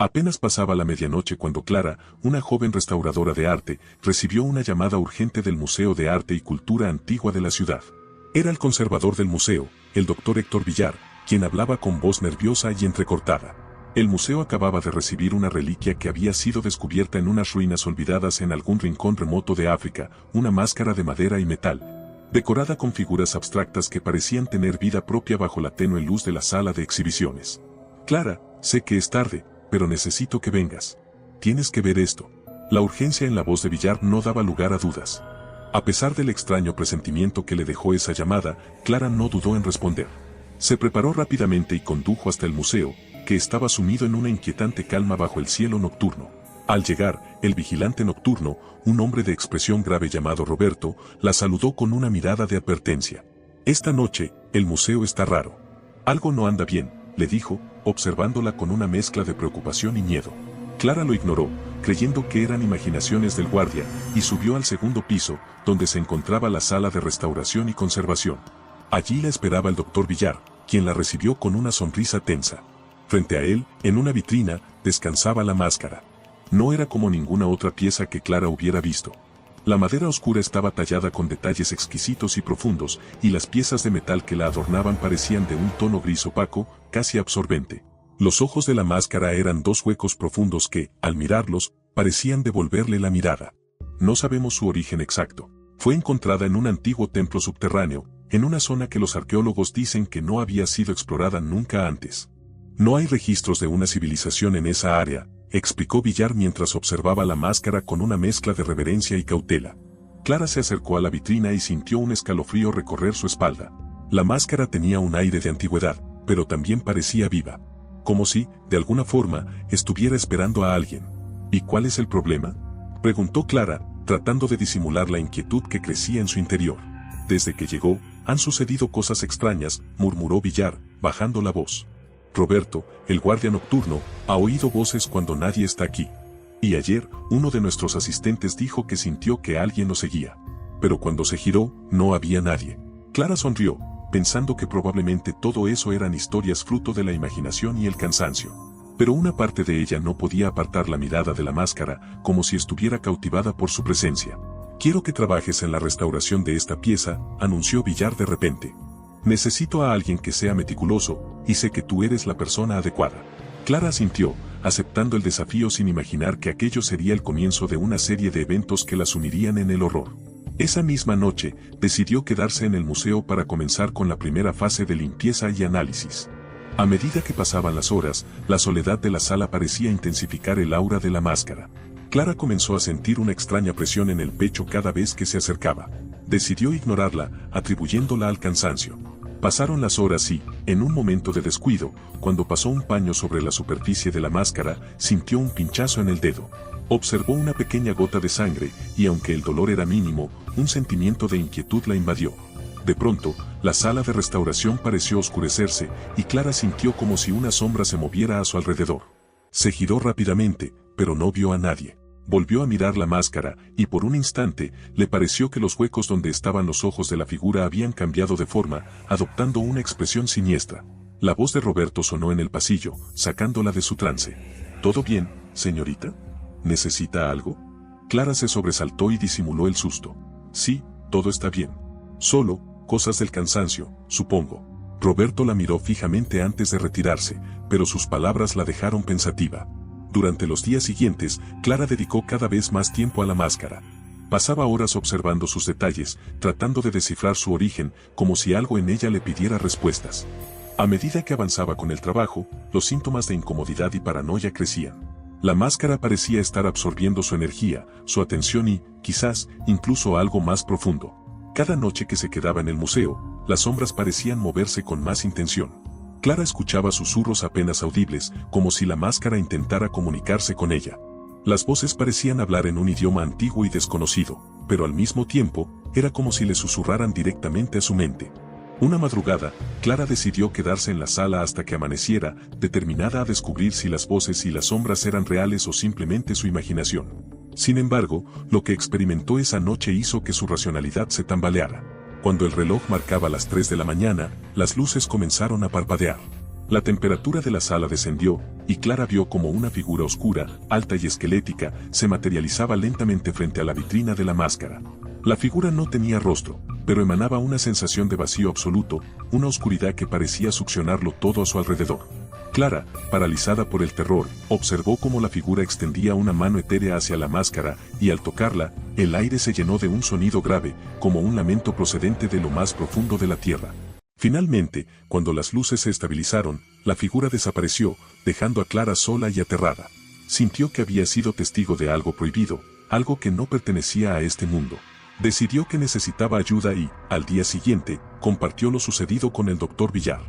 Apenas pasaba la medianoche cuando Clara, una joven restauradora de arte, recibió una llamada urgente del Museo de Arte y Cultura Antigua de la ciudad. Era el conservador del museo, el doctor Héctor Villar, quien hablaba con voz nerviosa y entrecortada. El museo acababa de recibir una reliquia que había sido descubierta en unas ruinas olvidadas en algún rincón remoto de África, una máscara de madera y metal, decorada con figuras abstractas que parecían tener vida propia bajo la tenue luz de la sala de exhibiciones. Clara, sé que es tarde, pero necesito que vengas. Tienes que ver esto. La urgencia en la voz de Villar no daba lugar a dudas. A pesar del extraño presentimiento que le dejó esa llamada, Clara no dudó en responder. Se preparó rápidamente y condujo hasta el museo, que estaba sumido en una inquietante calma bajo el cielo nocturno. Al llegar, el vigilante nocturno, un hombre de expresión grave llamado Roberto, la saludó con una mirada de advertencia. Esta noche, el museo está raro. Algo no anda bien, le dijo, observándola con una mezcla de preocupación y miedo. Clara lo ignoró, creyendo que eran imaginaciones del guardia, y subió al segundo piso, donde se encontraba la sala de restauración y conservación. Allí la esperaba el doctor Villar, quien la recibió con una sonrisa tensa. Frente a él, en una vitrina, descansaba la máscara. No era como ninguna otra pieza que Clara hubiera visto. La madera oscura estaba tallada con detalles exquisitos y profundos, y las piezas de metal que la adornaban parecían de un tono gris opaco, casi absorbente. Los ojos de la máscara eran dos huecos profundos que, al mirarlos, parecían devolverle la mirada. No sabemos su origen exacto. Fue encontrada en un antiguo templo subterráneo, en una zona que los arqueólogos dicen que no había sido explorada nunca antes. No hay registros de una civilización en esa área, explicó Villar mientras observaba la máscara con una mezcla de reverencia y cautela. Clara se acercó a la vitrina y sintió un escalofrío recorrer su espalda. La máscara tenía un aire de antigüedad, pero también parecía viva. Como si, de alguna forma, estuviera esperando a alguien. ¿Y cuál es el problema?, preguntó Clara, tratando de disimular la inquietud que crecía en su interior. Desde que llegó, han sucedido cosas extrañas, murmuró Villar, bajando la voz. Roberto, el guardia nocturno, ha oído voces cuando nadie está aquí. Y ayer, uno de nuestros asistentes dijo que sintió que alguien lo seguía. Pero cuando se giró, no había nadie. Clara sonrió, pensando que probablemente todo eso eran historias fruto de la imaginación y el cansancio. Pero una parte de ella no podía apartar la mirada de la máscara, como si estuviera cautivada por su presencia. Quiero que trabajes en la restauración de esta pieza, anunció Villar de repente. Necesito a alguien que sea meticuloso, y sé que tú eres la persona adecuada. Clara asintió, aceptando el desafío sin imaginar que aquello sería el comienzo de una serie de eventos que la sumirían en el horror. Esa misma noche, decidió quedarse en el museo para comenzar con la primera fase de limpieza y análisis. A medida que pasaban las horas, la soledad de la sala parecía intensificar el aura de la máscara. Clara comenzó a sentir una extraña presión en el pecho cada vez que se acercaba. Decidió ignorarla, atribuyéndola al cansancio. Pasaron las horas y, en un momento de descuido, cuando pasó un paño sobre la superficie de la máscara, sintió un pinchazo en el dedo. Observó una pequeña gota de sangre, y aunque el dolor era mínimo, un sentimiento de inquietud la invadió. De pronto, la sala de restauración pareció oscurecerse, y Clara sintió como si una sombra se moviera a su alrededor. Se giró rápidamente, pero no vio a nadie. Volvió a mirar la máscara, y por un instante, le pareció que los huecos donde estaban los ojos de la figura habían cambiado de forma, adoptando una expresión siniestra. La voz de Roberto sonó en el pasillo, sacándola de su trance. ¿Todo bien, señorita? ¿Necesita algo? Clara se sobresaltó y disimuló el susto. Sí, todo está bien. Solo, cosas del cansancio, supongo. Roberto la miró fijamente antes de retirarse, pero sus palabras la dejaron pensativa. Durante los días siguientes, Clara dedicó cada vez más tiempo a la máscara. Pasaba horas observando sus detalles, tratando de descifrar su origen, como si algo en ella le pidiera respuestas. A medida que avanzaba con el trabajo, los síntomas de incomodidad y paranoia crecían. La máscara parecía estar absorbiendo su energía, su atención y, quizás, incluso algo más profundo. Cada noche que se quedaba en el museo, las sombras parecían moverse con más intención. Clara escuchaba susurros apenas audibles, como si la máscara intentara comunicarse con ella. Las voces parecían hablar en un idioma antiguo y desconocido, pero al mismo tiempo, era como si le susurraran directamente a su mente. Una madrugada, Clara decidió quedarse en la sala hasta que amaneciera, determinada a descubrir si las voces y las sombras eran reales o simplemente su imaginación. Sin embargo, lo que experimentó esa noche hizo que su racionalidad se tambaleara. Cuando el reloj marcaba las 3 de la mañana, las luces comenzaron a parpadear. La temperatura de la sala descendió, y Clara vio como una figura oscura, alta y esquelética, se materializaba lentamente frente a la vitrina de la máscara. La figura no tenía rostro, pero emanaba una sensación de vacío absoluto, una oscuridad que parecía succionarlo todo a su alrededor. Clara, paralizada por el terror, observó cómo la figura extendía una mano etérea hacia la máscara, y al tocarla, el aire se llenó de un sonido grave, como un lamento procedente de lo más profundo de la tierra. Finalmente, cuando las luces se estabilizaron, la figura desapareció, dejando a Clara sola y aterrada. Sintió que había sido testigo de algo prohibido, algo que no pertenecía a este mundo. Decidió que necesitaba ayuda y, al día siguiente, compartió lo sucedido con el doctor Villar.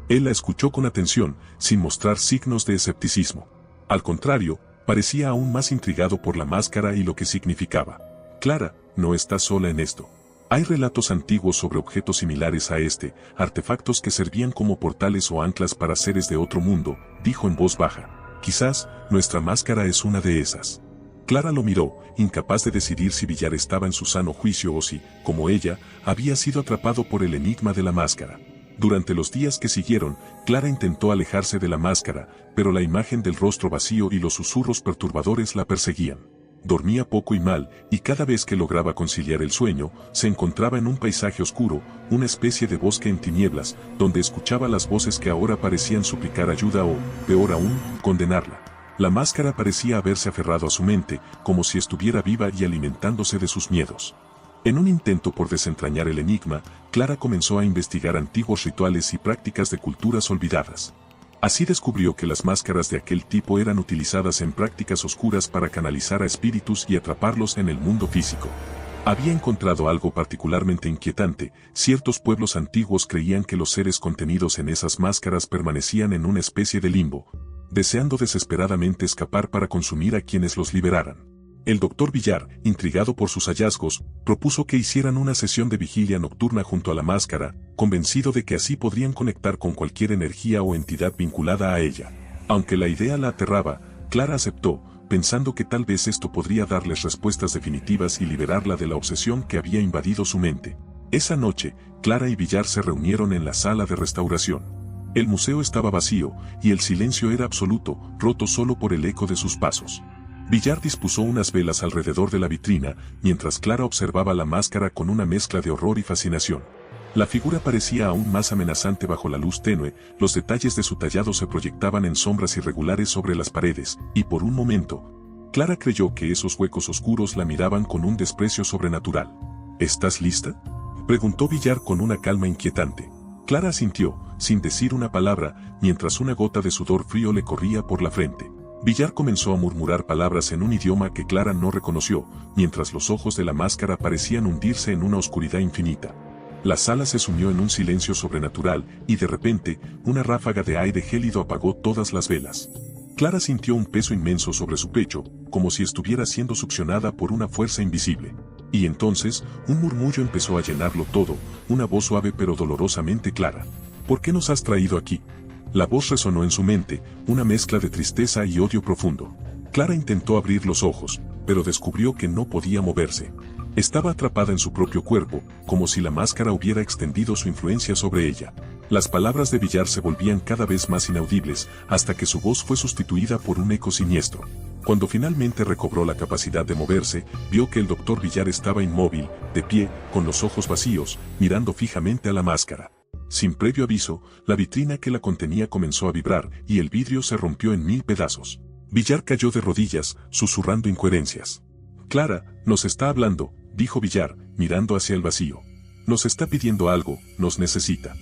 Él la escuchó con atención, sin mostrar signos de escepticismo. Al contrario, parecía aún más intrigado por la máscara y lo que significaba. Clara, no estás sola en esto. Hay relatos antiguos sobre objetos similares a este, artefactos que servían como portales o anclas para seres de otro mundo, dijo en voz baja. Quizás, nuestra máscara es una de esas. Clara lo miró, incapaz de decidir si Villar estaba en su sano juicio o si, como ella, había sido atrapado por el enigma de la máscara. Durante los días que siguieron, Clara intentó alejarse de la máscara, pero la imagen del rostro vacío y los susurros perturbadores la perseguían. Dormía poco y mal, y cada vez que lograba conciliar el sueño, se encontraba en un paisaje oscuro, una especie de bosque en tinieblas, donde escuchaba las voces que ahora parecían suplicar ayuda o, peor aún, condenarla. La máscara parecía haberse aferrado a su mente, como si estuviera viva y alimentándose de sus miedos. En un intento por desentrañar el enigma, Clara comenzó a investigar antiguos rituales y prácticas de culturas olvidadas. Así descubrió que las máscaras de aquel tipo eran utilizadas en prácticas oscuras para canalizar a espíritus y atraparlos en el mundo físico. Había encontrado algo particularmente inquietante: ciertos pueblos antiguos creían que los seres contenidos en esas máscaras permanecían en una especie de limbo, deseando desesperadamente escapar para consumir a quienes los liberaran. El doctor Villar, intrigado por sus hallazgos, propuso que hicieran una sesión de vigilia nocturna junto a la máscara, convencido de que así podrían conectar con cualquier energía o entidad vinculada a ella. Aunque la idea la aterraba, Clara aceptó, pensando que tal vez esto podría darles respuestas definitivas y liberarla de la obsesión que había invadido su mente. Esa noche, Clara y Villar se reunieron en la sala de restauración. El museo estaba vacío, y el silencio era absoluto, roto solo por el eco de sus pasos. Villar dispuso unas velas alrededor de la vitrina, mientras Clara observaba la máscara con una mezcla de horror y fascinación. La figura parecía aún más amenazante bajo la luz tenue, los detalles de su tallado se proyectaban en sombras irregulares sobre las paredes, y por un momento, Clara creyó que esos huecos oscuros la miraban con un desprecio sobrenatural. ¿Estás lista?, preguntó Villar con una calma inquietante. Clara asintió, sin decir una palabra, mientras una gota de sudor frío le corría por la frente. Villar comenzó a murmurar palabras en un idioma que Clara no reconoció, mientras los ojos de la máscara parecían hundirse en una oscuridad infinita. La sala se sumió en un silencio sobrenatural, y de repente, una ráfaga de aire gélido apagó todas las velas. Clara sintió un peso inmenso sobre su pecho, como si estuviera siendo succionada por una fuerza invisible. Y entonces, un murmullo empezó a llenarlo todo, una voz suave pero dolorosamente clara. ¿Por qué nos has traído aquí? La voz resonó en su mente, una mezcla de tristeza y odio profundo. Clara intentó abrir los ojos, pero descubrió que no podía moverse. Estaba atrapada en su propio cuerpo, como si la máscara hubiera extendido su influencia sobre ella. Las palabras de Villar se volvían cada vez más inaudibles, hasta que su voz fue sustituida por un eco siniestro. Cuando finalmente recobró la capacidad de moverse, vio que el doctor Villar estaba inmóvil, de pie, con los ojos vacíos, mirando fijamente a la máscara. Sin previo aviso, la vitrina que la contenía comenzó a vibrar, y el vidrio se rompió en 1000 pedazos. Villar cayó de rodillas, susurrando incoherencias. «Clara, nos está hablando», dijo Villar, mirando hacia el vacío. «Nos está pidiendo algo, nos necesita».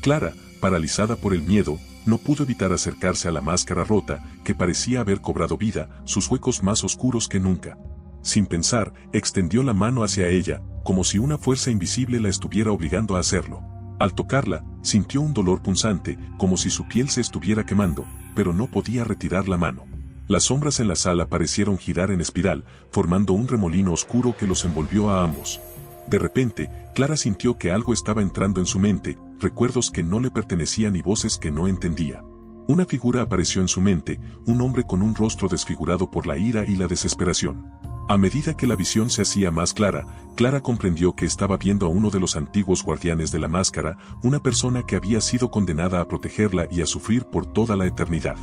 Clara, paralizada por el miedo, no pudo evitar acercarse a la máscara rota, que parecía haber cobrado vida, sus huecos más oscuros que nunca. Sin pensar, extendió la mano hacia ella, como si una fuerza invisible la estuviera obligando a hacerlo. Al tocarla, sintió un dolor punzante, como si su piel se estuviera quemando, pero no podía retirar la mano. Las sombras en la sala parecieron girar en espiral, formando un remolino oscuro que los envolvió a ambos. De repente, Clara sintió que algo estaba entrando en su mente, recuerdos que no le pertenecían y voces que no entendía. Una figura apareció en su mente, un hombre con un rostro desfigurado por la ira y la desesperación. A medida que la visión se hacía más clara, Clara comprendió que estaba viendo a uno de los antiguos guardianes de la máscara, una persona que había sido condenada a protegerla y a sufrir por toda la eternidad.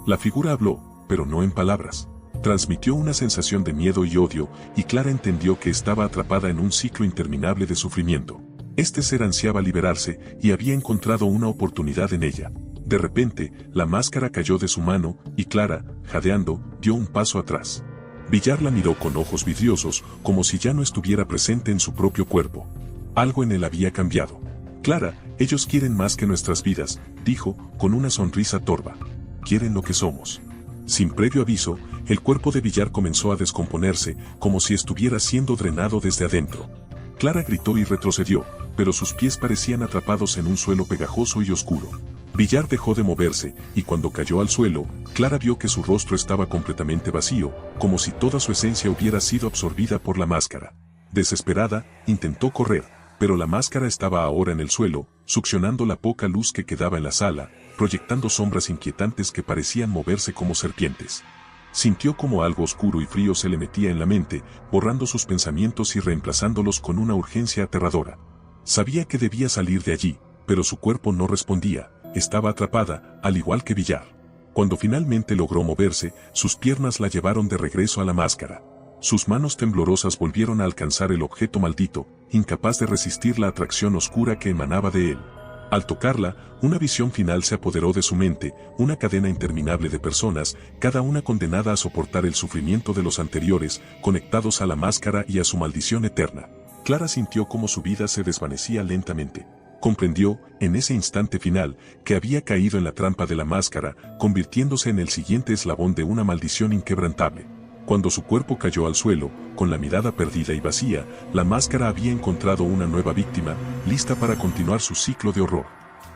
La figura habló, pero no en palabras. Transmitió una sensación de miedo y odio, y Clara entendió que estaba atrapada en un ciclo interminable de sufrimiento. Este ser ansiaba liberarse, y había encontrado una oportunidad en ella. De repente, la máscara cayó de su mano, y Clara, jadeando, dio un paso atrás. Villar la miró con ojos vidriosos, como si ya no estuviera presente en su propio cuerpo. Algo en él había cambiado. Clara, ellos quieren más que nuestras vidas, dijo, con una sonrisa torva. Quieren lo que somos. Sin previo aviso, el cuerpo de Villar comenzó a descomponerse, como si estuviera siendo drenado desde adentro. Clara gritó y retrocedió, pero sus pies parecían atrapados en un suelo pegajoso y oscuro. Villar dejó de moverse, y cuando cayó al suelo, Clara vio que su rostro estaba completamente vacío, como si toda su esencia hubiera sido absorbida por la máscara. Desesperada, intentó correr, pero la máscara estaba ahora en el suelo, succionando la poca luz que quedaba en la sala, proyectando sombras inquietantes que parecían moverse como serpientes. Sintió como algo oscuro y frío se le metía en la mente, borrando sus pensamientos y reemplazándolos con una urgencia aterradora. Sabía que debía salir de allí, pero su cuerpo no respondía, estaba atrapada, al igual que Villar. Cuando finalmente logró moverse, sus piernas la llevaron de regreso a la máscara. Sus manos temblorosas volvieron a alcanzar el objeto maldito, incapaz de resistir la atracción oscura que emanaba de él. Al tocarla, una visión final se apoderó de su mente, una cadena interminable de personas, cada una condenada a soportar el sufrimiento de los anteriores, conectados a la máscara y a su maldición eterna. Clara sintió cómo su vida se desvanecía lentamente. Comprendió, en ese instante final, que había caído en la trampa de la máscara, convirtiéndose en el siguiente eslabón de una maldición inquebrantable. Cuando su cuerpo cayó al suelo, con la mirada perdida y vacía, la máscara había encontrado una nueva víctima, lista para continuar su ciclo de horror.